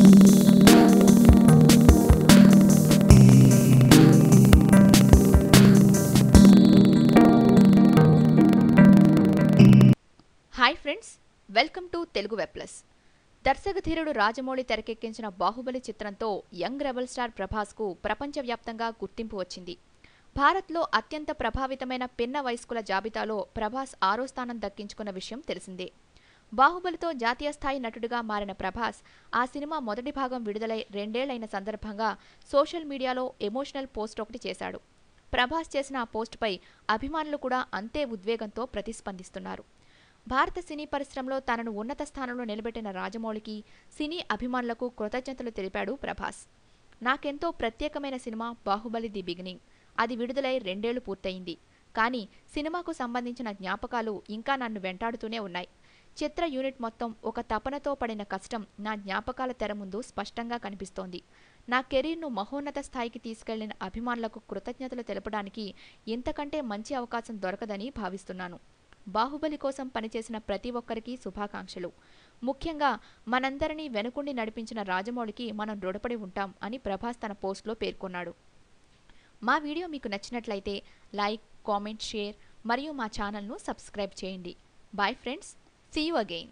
Hi friends, welcome to Telugu web plus. దర్శకధీరుడు రాజమౌళి తెరకెక్కించిన బాహుబలి చిత్రంతో యంగ్ రెబల్ స్టార్ ప్రభాస్కు ప్రపంచవ్యాప్తంగా గుర్తింపు వచ్చింది. భారత్లో అత్యంత ప్రభావితమైన పిన్న వయస్కుల జాబితాలో ప్రభాస్ 6వ స్థానం దక్కించుకున్న విషయం తెలిసిందే. బాహుబలితో జాతీయ స్థాయి నటుడిగా మారిన ప్రభాస్ ఆ సినిమా మొదటి భాగం విడుదలై 2 ఏళ్లైన సందర్భంగా సోషల్ మీడియాలో ఎమోషనల్ పోస్ట్ ఒకటి చేశాడు. ప్రభాస్ చేసిన ఆ పోస్టుపై అభిమానులు కూడా అంతే ఉద్వేగంతో ప్రతిస్పందిస్తున్నారు. భారత సినీ పరిశ్రమలో తనను ఉన్నత స్థానంలో నిలబెట్టిన రాజమౌళికి, సినీ అభిమానులకు కృతజ్ఞతలు తెలిపాడు ప్రభాస్. నాకెంతో ప్రత్యేకమైన సినిమా బాహుబలి ది బిగినింగ్. అది విడుదలై 2 ఏళ్లు పూర్తయింది. కానీ సినిమాకు సంబంధించిన జ్ఞాపకాలు ఇంకా నన్ను వెంటాడుతూనే ఉన్నాయి. చిత్ర యూనిట్ మొత్తం ఒక తపనతో పడిన కష్టం నా జ్ఞాపకాల తెర ముందు స్పష్టంగా కనిపిస్తోంది. నా కెరీర్ను మహోన్నత స్థాయికి తీసుకెళ్లిన అభిమానులకు కృతజ్ఞతలు తెలపడానికి ఇంతకంటే మంచి అవకాశం దొరకదని భావిస్తున్నాను. బాహుబలి కోసం పనిచేసిన ప్రతి ఒక్కరికి శుభాకాంక్షలు. ముఖ్యంగా మనందరినీ వెనుకుండి నడిపించిన రాజమౌళికి మనం రుణపడి ఉంటాం అని ప్రభాస్ తన పోస్టులో పేర్కొన్నాడు. మా వీడియో మీకు నచ్చినట్లయితే లైక్, కామెంట్, షేర్ మరియు మా ఛానల్ను సబ్స్క్రైబ్ చేయండి. Bye friends, see you again.